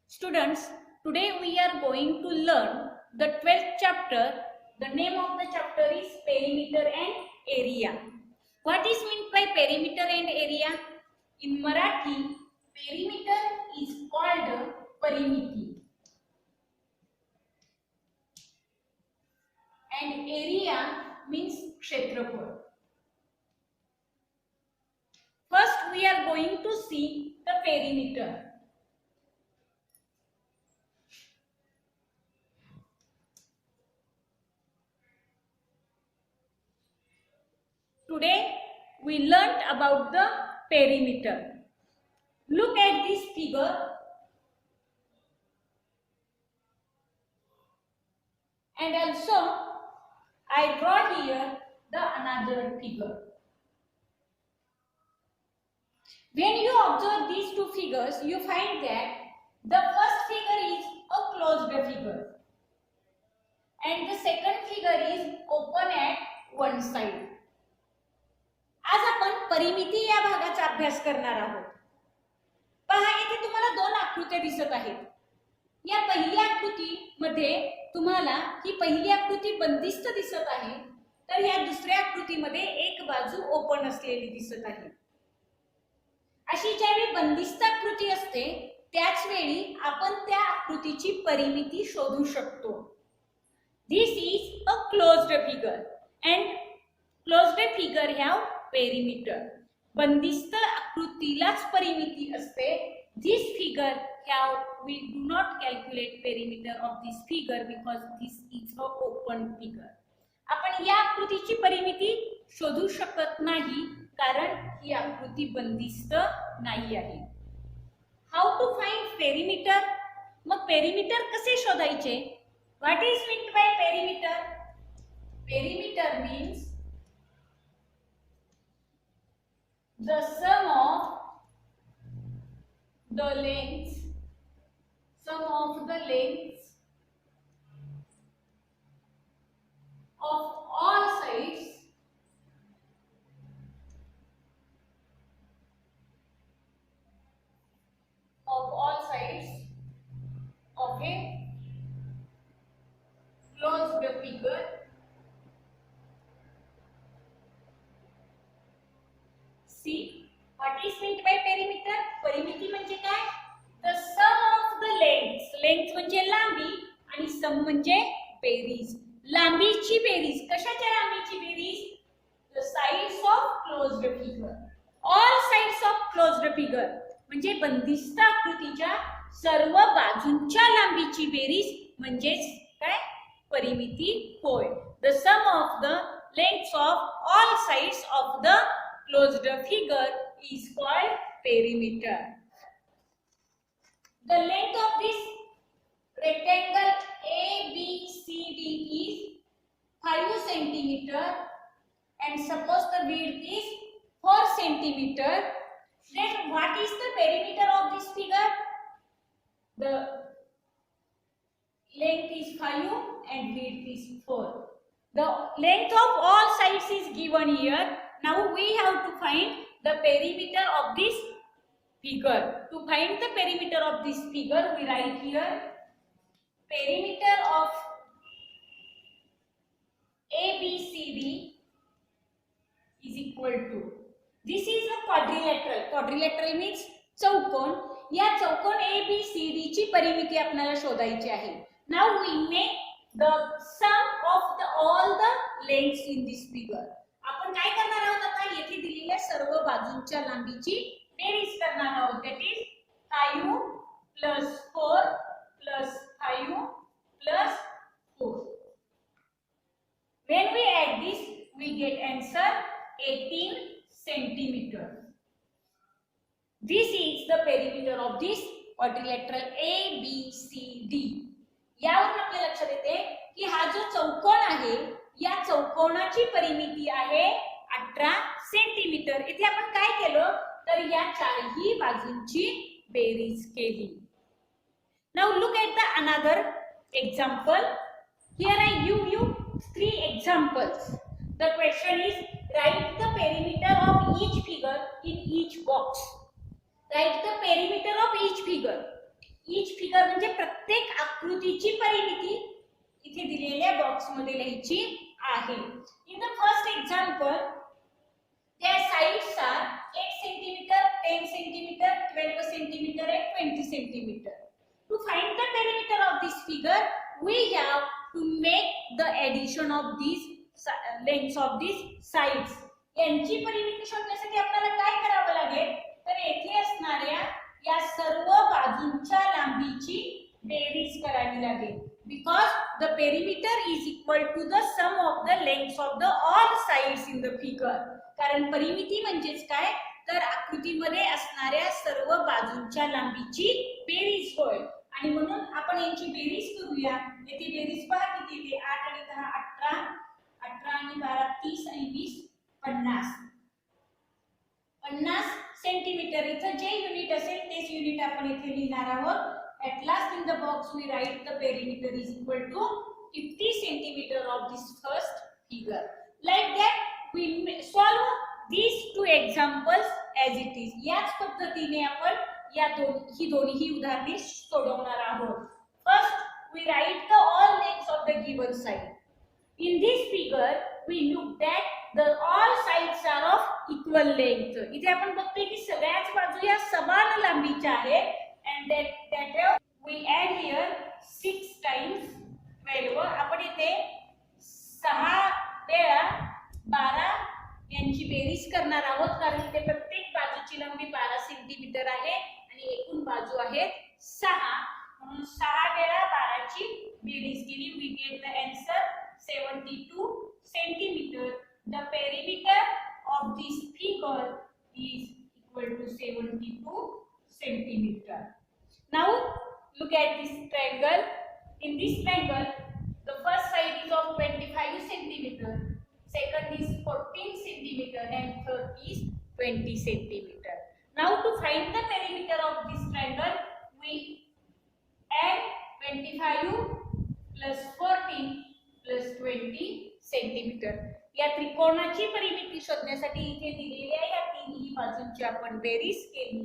Students, today we are going to learn the 12th chapter. The name of the chapter is perimeter and area. What is meant by perimeter and area? In Marathi, perimeter is called parimiti and area means kshetrafal. First, we are going to see the perimeter. Today we learnt about the perimeter. Look at this figure and also I draw here the another figure. When you observe these two figures, you find that the first figure is a closed figure and the second figure is open at one side. आज आपण परिमिती या भागाचा अभ्यास करणार आहोत. पहा, इथे तुम्हाला दोन आकृत्या दिसत आहेत. या पहिल्या आकृतीमध्ये तुम्हाला ही पहिली आकृती बंदिस्त दिसत आहे, तर या दुसऱ्या आकृतीमध्ये एक बाजू ओपन असलेली दिसत आहे. अशी ज्यावेळी बंदिस्त आकृती असते त्याच वेळी आपण त्या आकृतीची परिमिती शोधू शकतो. This is a closed figure and closed figure have perimeter. बंदिस्त आकृतीलाच परिमिती असते. This figure have we do not calculate perimeter of this figure because this is a open figure. आपण या आकृतीची परिमिती शोधू शकत नाही कारण ही आकृती बंदिस्त नाही आहे. How to find perimeter? Mug perimeter कसे शोधायचे? What is meant by perimeter? Perimeter means the sum of the lengths of all sides of a closed figure See, what is meant by perimeter? परिमिती म्हणजे काय? The sum of the lengths. Length म्हणजे लांबी आणि sum म्हणजे berries. लांबीची berries. कशाच्या लांबीची berries? The sides of closed figure. All sides of closed figure. म्हणजे बंदिस्त आकृतीच्या सर्व बाजूंच्या लांबीची बेरीज म्हणजेच काय? परिमिती होय. The sum of the lengths of all sides of the closed figure is called perimeter. The length of this rectangle ABCD is 5 centimeter and suppose the width is 4 centimeter. Then what is the perimeter of this figure? The length is 5 and width is 4. The length of all sides is given here. Now we have to find the perimeter of this figure. To find the perimeter of this figure, we write here perimeter of ABCD is equal to. This is a quadrilateral. Quadrilateral means चौकोन. या चौकोन ABCD ची परिमिती आपल्याला शोधायची आहे. Now we make the sum of all the lengths in this figure. आपण काय करणार आहोत आता? येथे दिलेल्या सर्व बाजूंच्या लांबीची बेरीज करणार आहोत. That is 5 plus 4 plus 5 plus 4. When we add this, we get answer 18 centimeters. This is the perimeter of this quadrilateral ABCD. यावरून आपल्या लक्षात येते की हा जो चौकोन आहे या चौकोनाची परिमिती आहे 18 सेंटीमीटर. इथे आपण काय केलं तर या चारही बाजूंची बेरीज केली. Now look at the another example. Here I give you 3 examples. The question is write the perimeter of each figure in each box. Write the perimeter of each figure. Each figure म्हणजे प्रत्येक आकृतीची परिमिती इथे दिलेल्या box मध्ये लिहायची आहे. In the first example their sides are 8 centimeter, 10 centimeter, 12 centimeter and 20 centimeter. To find the perimeter of this figure, we have to make the addition of these lengths of these sides. यांची परिमिती शोधण्यासाठी आपल्याला काय करावं लागेल, तर येथे असणाऱ्या या सर्व बाजूंच्या लांबीची बेरीज करावी लागेल. Because the perimeter is equal to the sum of the lengths of the all sides in the figure. कारण परिमिती म्हणजेच काय, तर आकृतीमध्ये असणाऱ्या सर्व बाजूंच्या लांबीची बेरीज होय. आणि म्हणून आपण यांची बेरीज करूया. येथे बेरीज पहा किती येते, 8 आणि 10 18, 18 आणि 12 30 आणि 20 50. 50 सेंटीमीटर इथं जे युनिट असेल तेच युनिट आपण इथे लिहिणार आहोत. At last in the box we write the perimeter is equal to 50 centimeter of this first figure. Like that we solve these two examples as it is. याच पद्धतीने आपण या दोन्ही उदाहरणे सोडवणार आहोत. First we write the all lengths of the given side. In this figure we look that the all sides are of equal length. इथे आपण बघतोय की सगळ्याच बाजू या समान लांबीच्या आहेत. And that we add here 6 times 12. आपण इथे 6 वेळा 12 यांची बेरीज करणार आहोत, कारण इथे प्रत्येक बाजूची लांबी 12 सेंटीमीटर आहे आणि एकूण बाजू आहेत 6. म्हणून 6 वेळा 12 ची बेरीज केली. We get the answer 72 centimeter. The perimeter of this figure is equal to 72 centimeter. Now look at this triangle. In this triangle, the first side is of 25 centimeter, second is 14 centimeter, and third is 20 centimeter. Now to find the perimeter of this triangle, we add 25 plus 14 plus 20 centimeter. या त्रिकोणाची परिमिती शोधण्यासाठी इथे दिलेल्या या तिन्ही बाजूंची आपण berries केली.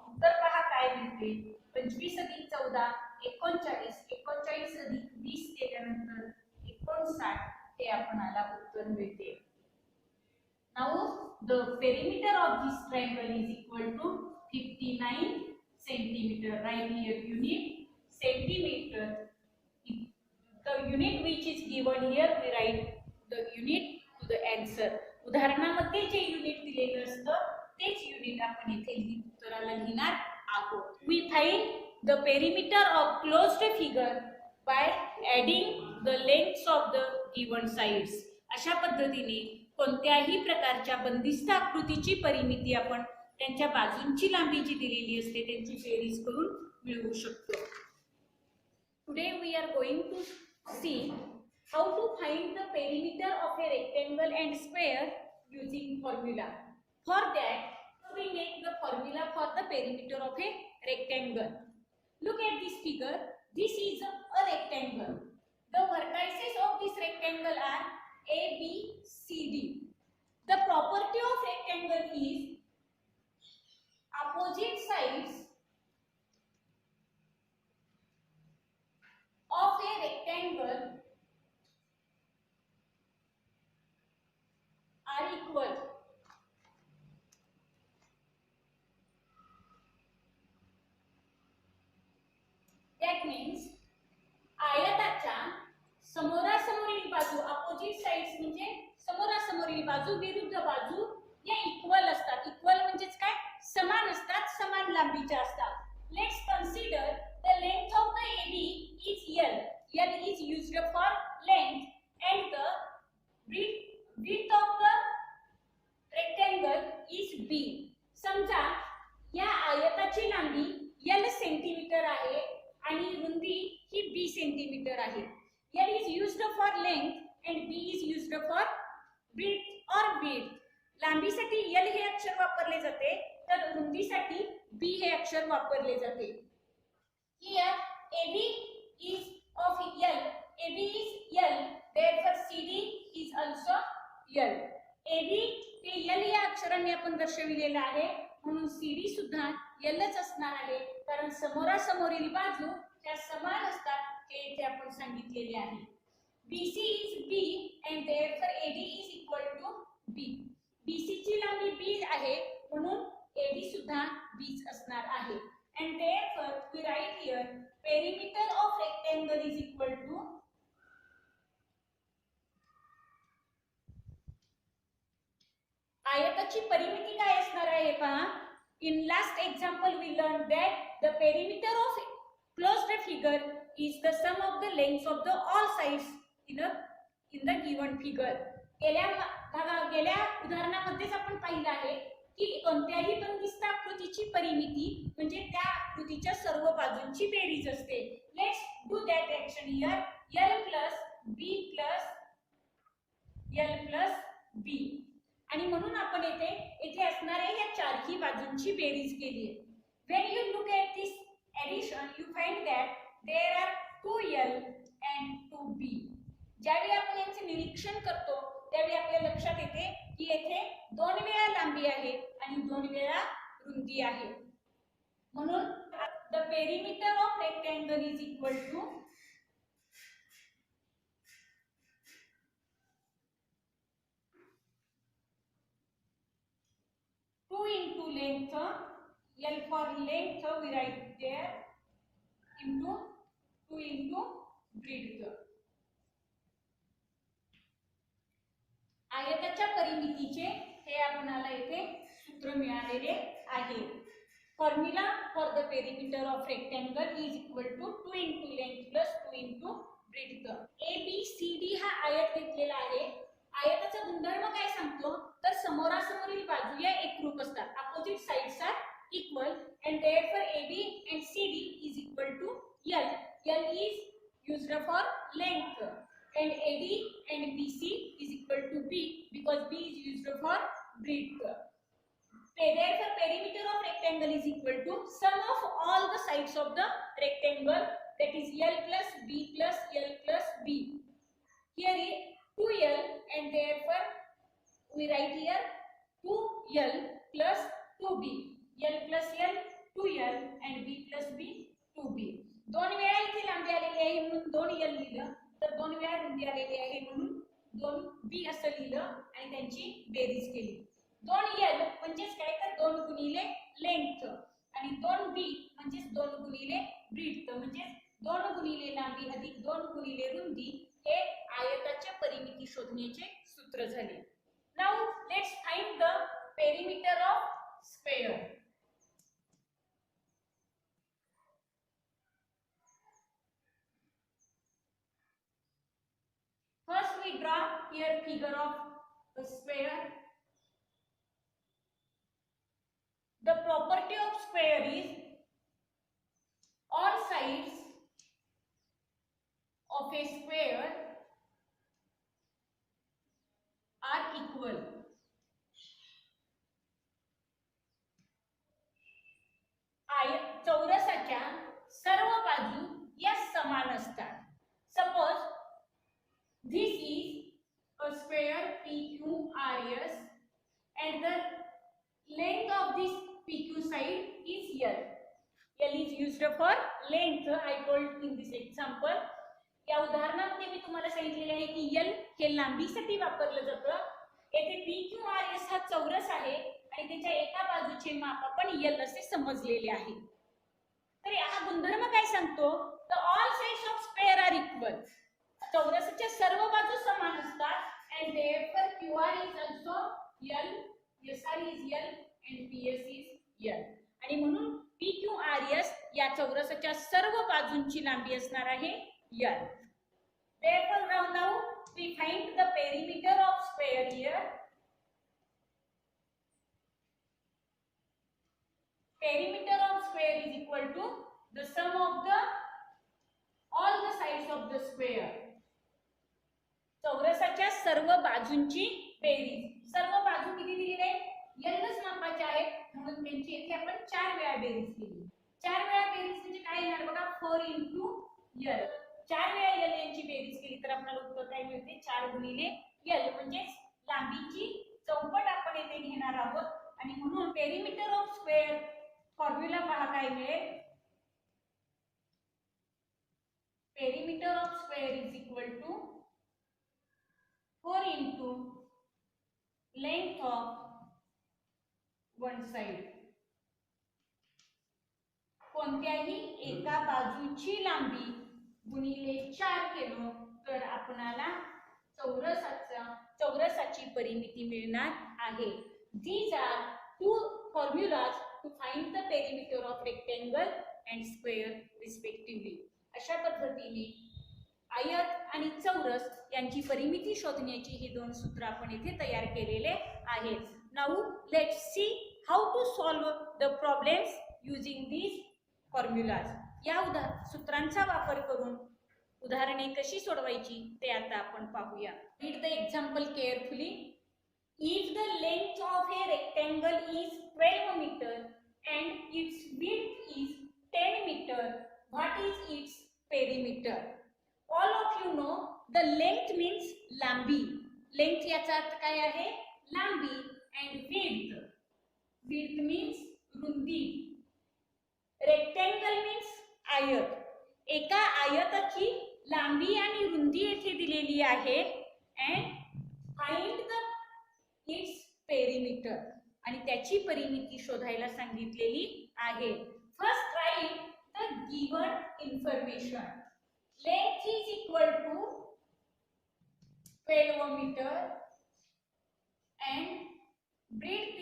उत्तर पहा काय मिळते. 25 अधिक 14 39, 39 अधिक 20 केल्यानंतर 59 हे आपणाला उत्तर मिळते. Now the perimeter of this triangle is equal to 59 centimeter. Write here unit centimeter. The unit which is given here, we write the unit to the answer. उदाहरणामध्ये जे युनिट दिलेलं असतं तेच युनिट आपण इथे उत्तराला लिहिणार आहोत. We find the perimeter of closed figure by adding the lengths of the given sides. अशा पद्धतीने कोणत्याही प्रकारच्या बंदिस्त आकृतीची परिमिती आपण त्यांच्या बाजूंची लांबी जी दिलेली असते त्यांची बेरीज करून मिळवू शकतो. Today we are going to see how to find the perimeter of a rectangle and square using formula. For that, we make the formula for the perimeter of a rectangle. Look at this figure. This is a rectangle. The vertices of this rectangle are A, B, C, D. The property of rectangle is opposite sides of a rectangle are equal. That means आयताच्या समोरासमोरील बाजू opposite sides म्हणजे समोरासमोरील बाजू विरुद्ध बाजू या equal असतात. Equal म्हणजेच काय, समान असतात, समान लांबीच्या असतात. Let's consider the length of the AB is L. L is used for length and the width of the rectangle is B. समजा या आयताची लांबी L सेंटीमीटर आहे आणि रुंदी ही B सेंटीमीटर आहे. L is used for length and B is used for width or width. लांबीसाठी L हे अक्षर वापरले जाते तर रुंदीसाठी B हे अक्षर वापरले जाते. Here AB is of L. AB is L. Therefore CD is also L. AB hey L या अक्षराने आपण दर्शविलेला आहे म्हणून CD सुद्धा एलच असणार आहे, कारण समोरासमोरील बाजू त्या समान असतात हे इथे आपण सांगितलेले आहे. BC is B and therefore AD is equal to B. BC ची लांबी B आहे म्हणून AD सुद्धा B असणार आहे. And therefore we write here perimeter of rectangle is equal to आयताची परिमिती काय असणार आहे पहा. In last example we learned that the perimeter of closed figure is the sum of the lengths of the all sides in the given figure. गेल्या उदाहरणामध्येच आपण पाहिलं आहे की कोणत्याही बंदिस्त आकृतीची परिमिती म्हणजे त्या आकृतीच्या सर्व बाजूंची बेरीज असते. Let's do that action here. L plus B plus L plus B आणि म्हणून आपण येथे असणाऱ्या या चारही बाजूंची बेरीज केली आहे. When you look at this addition, you find that there are 2L and 2B. ज्यावेळी आपण यांचे निरीक्षण करतो त्यावेळी आपल्या लक्षात येते की येथे 2 वेळा लांबी आहे आणि 2 वेळा रुंदी आहे. म्हणून the perimeter of rectangle is equal to 2 into length, L for length we write there, into 2 into breadth. आयताच्या परिमितीचे हे आपल्याला येथे सूत्र मिळालेले आहे. Formula for the perimeter of rectangle is equal to 2 into length plus 2 into breadth. ABCD हा आयत घेतलेला आहे. आयताचा गुणधर्म काय सांगतो तर समोरासमोरील बाजू या एकरूप असतात. Opposite sides are equal and therefore AB and CD is equal to L. L is used for length and AD and BC is equal to B because B is used for breadth. Therefore perimeter of rectangle is equal to sum of all the sides of the rectangle, that is L plus B plus L plus B. Here is 2L and therefore we write here 2L plus 2B. L plus L 2L and B plus B 2B. 2 वेळा इथे लांबी आलेली आहे म्हणून 2L लिहिलं, तर 2 वेळा रुंदी आलेली आहे म्हणून 2B असं लिहिलं आणि त्यांची बेरीज केली. 2L म्हणजेच काय तर 2 गुणिले लेंथ आणि 2B म्हणजेच 2 गुणिले ब्रीथ म्हणजेच 2 गुणिले लांबी अधिक 2 गुणिले रुंदी हे आयताच्या परिमिती शोधण्याचे सूत्र झाले. Now let's find the perimeter of sphere. First we draw here figure of the sphere. The property of sphere is all sides of a square are equal. चौरसाच्या सर्व बाजू या समान असतात. Suppose this is a square PQRS and the length of this PQ side is L. L is used for length. I told in this example. या उदाहरणामध्ये मी तुम्हाला सांगितलेले आहे की L हे लांबीसाठी वापरलं जातं. येथे PQRS हा चौरस आहे आणि त्याच्या एका बाजूचे माप आपण L असे समजलेले आहे. तर हा गुणधर्म काय सांगतो तर all sides of square are equal. चौरसाच्या सर्व बाजू समान असतात and therefore QR is also L, SR is L and PS is L. आणि म्हणून PQRS या चौरसाच्या सर्व बाजूंची लांबी असणार आहे L. Therefore now we find the perimeter of square here. Perimeter of square is equal to the sum of all the sides of the square. चौरसाच्या सर्व बाजूंची बेरीज. सर्व बाजू किती दिलेले आहेत Lच मापाच्या आहेत म्हणून त्यांची इथे आपण 4 वेळा बेरीज केली. 4 वेळा बेरीज म्हणजे काय येणार बघा 4 into L. 4 वेळा L यांची बेरीज केली तर आपल्याला उत्तर काय मिळते 4 गुणिले L म्हणजे लांबीची चौपट आपण येथे घेणार आहोत आणि म्हणून पेरिमीटर ऑफ स्क्वेअर फॉर्म्युला पहा काय मिळेल. Perimeter of square is equal to 4 into length of one side. कोणत्याही एका बाजूची लांबी गुणिले 4 केलो तर आपणाला चौरसाची परिमिती मिळणार आहे. These are two formulas to find the perimeter of rectangle and square respectively. अशा पद्धतीने आयत आणि चौरस यांची परिमिती शोधण्याची ही दोन सूत्र आपण इथे तयार केलेले आहेत. Now let's see how to solve the problems using these formulas. या सूत्रांचा वापर करून उदाहरणे कशी सोडवायची ते आता आपण पाहूया. Read the example carefully. If the length of a rectangle is 12 meter and its width is 10 meter, what is its perimeter? All of you know the length means लांबी. Length याचा अर्थ काय आहे? लांबी. And width means रुंदी. Rectangle means आयत. एका आयताची लांबी आणि रुंदी येथे दिलेली आहे. And find the its perimeter आणि त्याची परिमिती शोधायला सांगितलेली आहे. First write the given information. Length is equal to 12 meter and breadth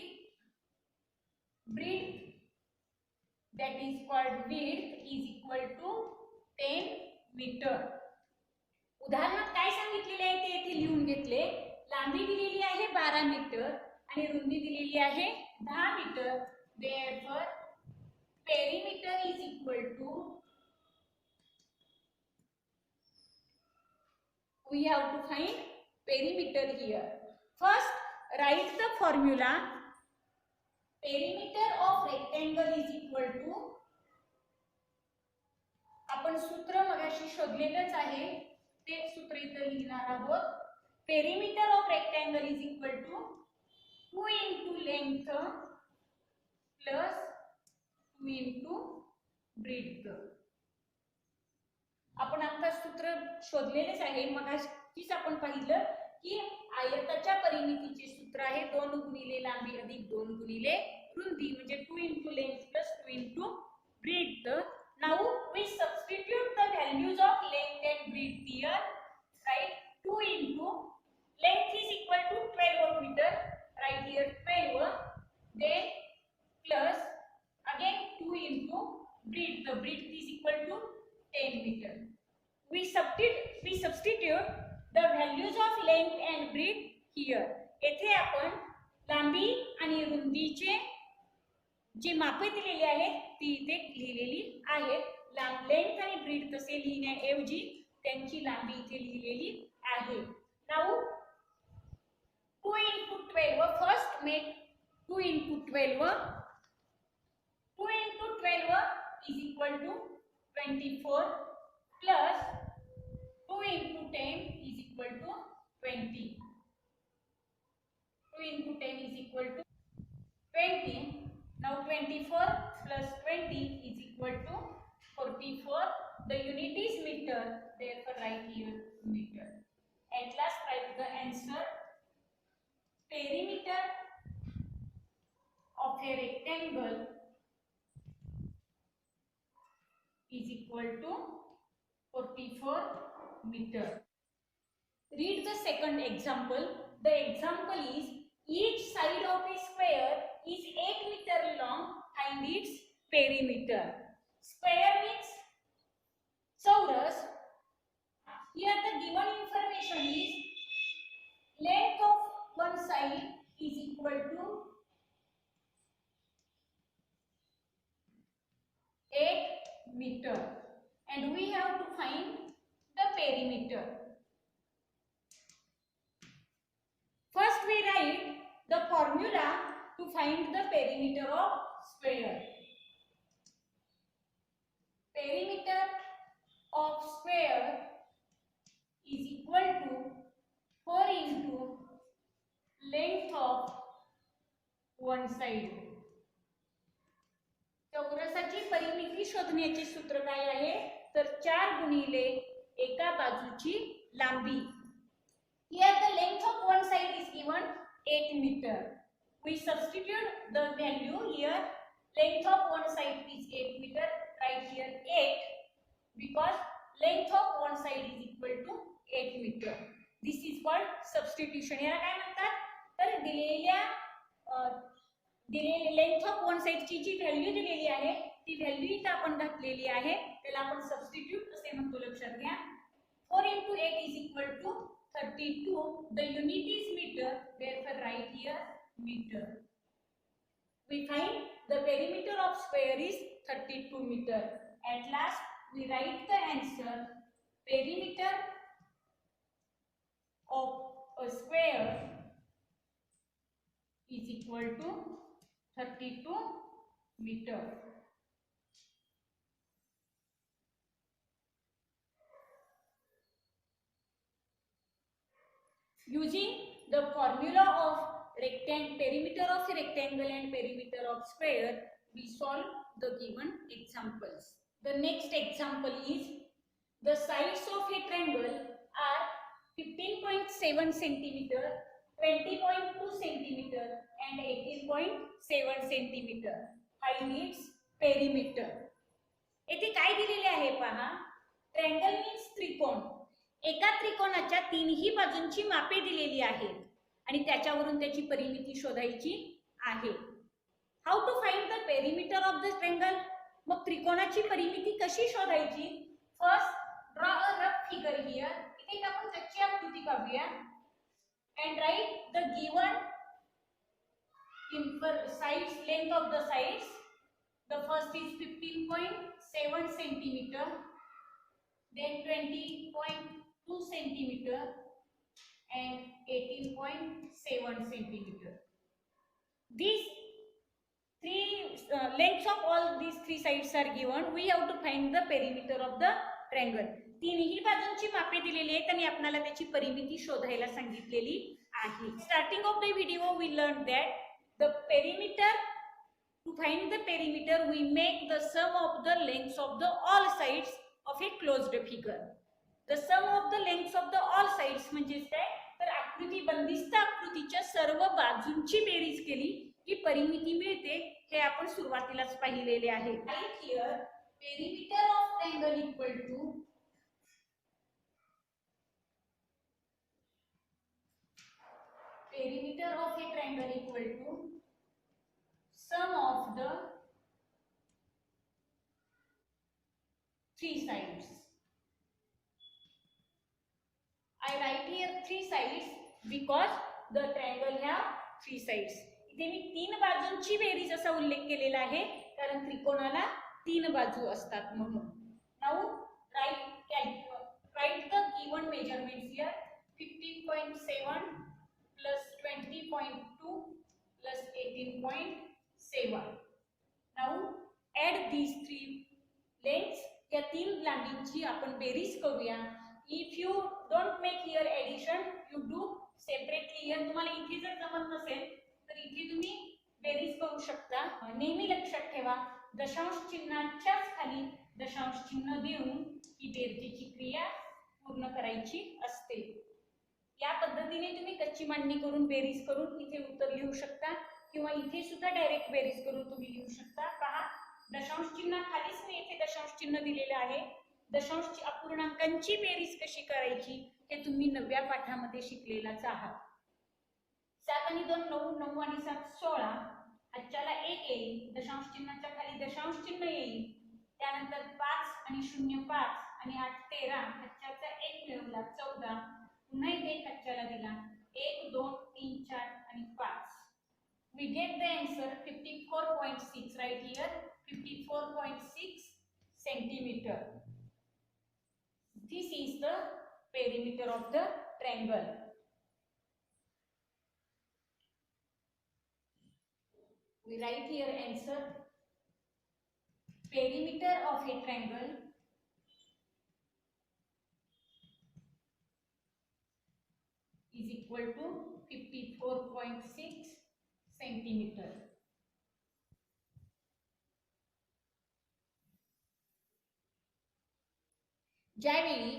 that is called width is equal to 10 meter. उदाहरणात काय सांगितलेले आहे ते येथे लिहून घेतले. लांबी दिलेली आहे 12 मीटर आणि रुंदी दिलेली आहे 10 metre. Therefore perimeter is equal to, we have to find perimeter here. First write the formula. Perimeter of rectangle is equal to, आपण सूत्र मगाशी शोधलेलंच आहे ते सूत्र इथे लिहिणार आहोत. Perimeter of rectangle is equal to 2 into length plus 2 into breadth. आपण आता सूत्र शोधलेलेच आहे. मगाशीच आपण पाहिलं की आयताच्या परिमितीचे सूत्र आहे 2 गुणिले लांबी अधिक 2 गुणिले रुंदी म्हणजे 2 into length plus 2 into breadth. Now we substitute the values of length and breadth here. Write 2 into length is equal to 12 meter, right here 12, then plus again 2 into breadth. The breadth is equal to 10 meter. We substitute the values of length and breadth here. येथे आपण लांबी आणि रुंदीचे जी मापे दिलेली आहेत ती इथे लिहिलेली आहेत. लेंथ आणि ब्रेथ तसे लिहिण्याऐवजी त्यांची लांबी इथे लिहिलेली आहे. Now 2 into 12, first make 2 into 12. 2 into 12 is equal to 24 plus 2 into 10 is equal to 20. 2 into 10 is equal to 20. Now 24 plus 20 is equal to 44. The unit is meter, therefore write here meter. At last write the answer. Perimeter of a rectangle is equal to 44 meter. Read the second example. The example is each side of a square is 8 meter long. Find its perimeter. Square means chaurus. Here the given information is length of one side is equal to 8 meter and we have to find the perimeter. First we write the formula to find the perimeter of square. Perimeter of square is equal to 4 into length of one side. चौरसाची परिमिती शोधण्याचे सूत्र काय आहे तर 4 गुणिले एका बाजूची लांबी. Here the length of one side is given 8 meter. We substitute the value here. Length of one side is 8 meter. Write here 8 because length of one side is equal to 8 meter. This is called substitution. याला काय म्हणतात तर दिलेल्या length of one साइडची जी value दिलेली आहे ती व्हॅल्यू इथे आपण घातलेली आहे त्याला आपण सबस्टिट्यूट असे म्हणतो. लक्षात घ्या 4 into 8 is equal to 32. The unit is meter, therefore write here meter. We find the perimeter of square is 32 meter. At last we write the answer. Perimeter of a square is equal to 32 meter. Using the formula of perimeter of a rectangle and perimeter of square, we solve the given examples. The next example is the sides of a triangle are 15.7 centimeter, 20.2 centimeter and 18.7 centimeter. Find its perimeter. येथे काय दिलेले आहे पहा. Triangle means त्रिकोण. एका त्रिकोणाच्या तीनही बाजूंची मापे दिलेली आहेत आणि त्याच्यावरून त्याची परिमिती शोधायची आहे. How to find the perimeter of the triangle. मग त्रिकोणाची परिमिती कशी शोधायची. First draw a rough figure here. इथे आपण कच्ची आकृती काढूया and write the given sides, length of the sides. The first is 15.7 centimeter, then 20.2 centimeter and 18.7 centimeter. These three lengths of all these three sides are given. We have to find the perimeter of the triangle. तीनही बाजूंची मापे दिलेली आहेत आणि आपल्याला त्याची परिमिती शोधायला सांगितलेली आहे. Starting of the video we learn that the perimeter. To find the perimeter we make the sum of the lengths of the all sides of a closed figure. The sum of the lengths of the all sides म्हणजे काय तर आकृती बंदिस्त आकृतीच्या सर्व बाजूंची berries केली की परिमिती मिळते. हे आपण सुरुवातीलाच पाहिलेले आहे. Right here perimeter of triangle equal to perimeter of a triangle equal to sum of the three sides. I write here three sides because the triangle have three sides. इथे मी तीन बाजूंची बेरीज असा उल्लेख केलेला आहे कारण त्रिकोणाला तीन बाजू असतात म्हणून. Now write the given measurements here. 15.7 plus 20.2 plus 18.7. Now add these three lengths. या तीन लांबींची आपण बेरीज करूया. If you don't make here addition, you do separately. here तुम्हाला इथे जर जमत नसेल तर इथे तुम्ही बेरीज करू शकता. नेहमी लक्षात ठेवा दशांश चिन्हाच्याच खाली दशांश चिन्ह देऊन ही बेरजेची क्रिया पूर्ण करायची असते. या पद्धतीने तुम्ही कच्ची मांडणी करून बेरीज करून इथे उत्तर लिहू शकता किंवा इथे सुद्धा डायरेक्ट बेरीज करून तुम्ही लिहू शकता. पहा दशांश चिन्ह खालीच मी इथे दशांश चिन्ह दिलेले आहे. दशांश अपूर्णांकांची बेरीज कशी करायची हे तुम्ही 9व्या पाठामध्ये शिकलेलाच आहात. 7 आणि 2 9, 9 आणि 7 16. हातच्याला 1 येईल. दशांश चिन्हाच्या खाली दशांश चिन्ह येईल. त्यानंतर 5 आणि 0 5 आणि 8 13. हातच्याचा 1 मिळवला 14. पुन्हा इथे एक हातच्याला दिला 1 2 3 4 आणि 5. We get the answer 54.6. Right here 54.6 centimeter. This is the perimeter of the triangle. We write here answer. Perimeter of a triangle is equal to 54.6 centimeter. ज्यावेळी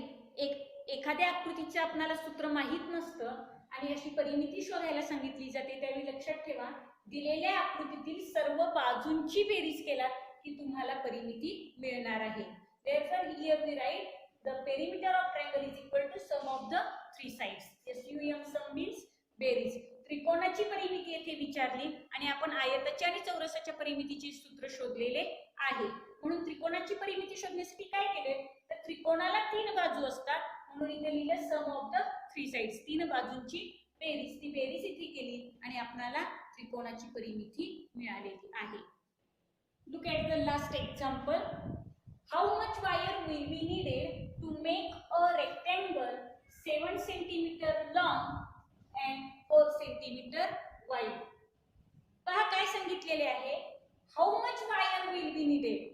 एखाद्या आकृतीचं आपल्याला सूत्र माहीत नसतं आणि अशी परिमिती शोधायला सांगितली जाते, त्यावेळी लक्षात ठेवा दिलेल्या आकृतीतील सर्व बाजूंची बेरीज केलात की तुम्हाला परिमिती मिळणार आहे. Therefore here we write the perimeter of triangle is equal to sum of the three sides. SUM sum means बेरीज. त्रिकोणाची परिमिती येथे विचारली आणि आपण आयताच्या आणि चौरसाच्या परिमितीचे सूत्र शोधलेले आहे. म्हणून त्रिकोणाची परिमिती शोधण्यासाठी काय केले तर त्रिकोणाला तीन बाजू असतात म्हणून इथे लिहिलं सम ऑफ द थ्री साइड्स. तीन बाजूंची बेरीज, ती बेरीज इथे केली आणि आपल्याला त्रिकोणाची परिमिती मिळालेली आहे. Look at the last example. How much wire will be needed to make a rectangle 7 cm long and 4 cm wide? पहा काय सांगितलेले आहे. How much wire will be needed?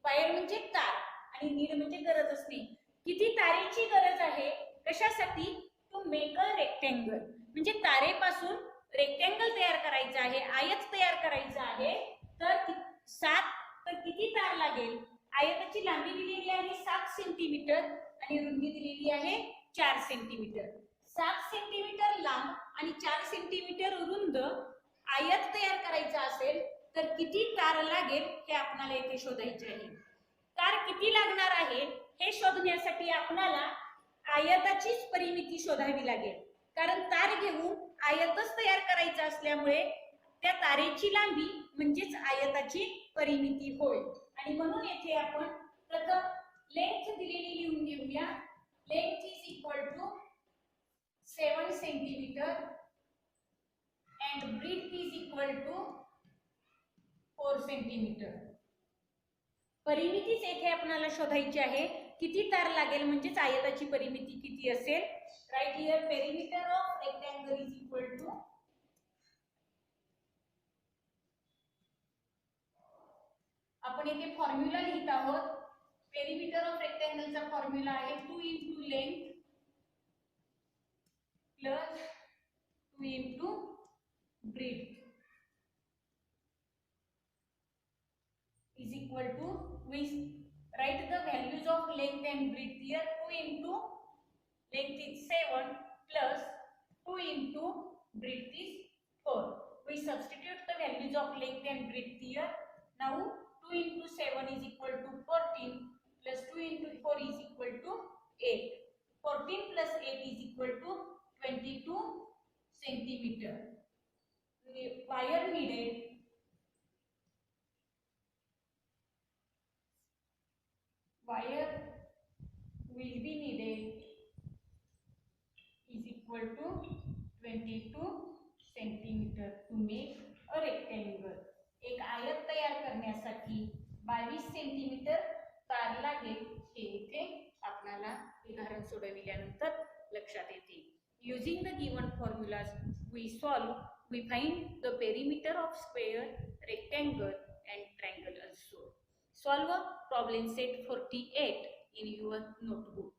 Wire म्हणजे तार आणि नीड म्हणजे गरज असणे. किती तारेची गरज आहे कशासाठी? टू मेक अ रेक्टँगल, म्हणजे तारेपासून रेक्टँगल तयार करायचं आहे, आयत तयार करायचं आहे. तर 7 तर किती तार लागेल? आयताची लांबी दिलेली आहे 7 सेंटीमीटर आणि रुंदी दिलेली आहे 4 सेंटीमीटर. 7 सेंटीमीटर लांब आणि 4 सेंटीमीटर रुंद आयत तयार करायचा असेल तर किती तार लागेल हे आपल्याला इथे शोधायचे आहे. तार किती लागणार आहे हे शोधण्यासाठी आपल्याला आयताचीच परिमिती शोधावी लागेल, कारण तार घेऊन आयतच तयार करायचा असल्यामुळे त्या तारेची लांबी म्हणजेच आयताची परिमिती होय. आणि म्हणून येथे आपण प्रथम लेंथ दिलेली लिहून घेऊया. Length is equal to 7 centimetre and breadth is equal to 4 centimetre. परिमितीच येथे आपल्याला शोधायची आहे. किती तार लागेल म्हणजेच आयताची परिमिती किती असेल. Right here perimeter of rectangle is equal to, आपण येथे फॉर्म्युला लिहित आहोत. पेरिमीटर ऑफ रेक्टँगलचा फॉर्म्युला आहे 2 into length plus 2 into breadth is equal to, we write the values of length and breadth here. 2 into length is 7 plus 2 into breadth is 4. We substitute the values of length and breadth here. Now 2 into 7 is equal to 14 plus 2 into 4 is equal to 8. 14 plus 8 is equal to 22 centimeter. The wire needed will be needed is equal to 22 centimeter to make a rectangle. एक आयत तयार करण्यासाठी 22 centimetre तार लागेल हे इथे आपल्याला उदाहरण सोडविल्यानंतर लक्षात येते. Using the given formulas we find the perimeter of square, rectangle and triangle also. Solve problem set 48 in your notebook.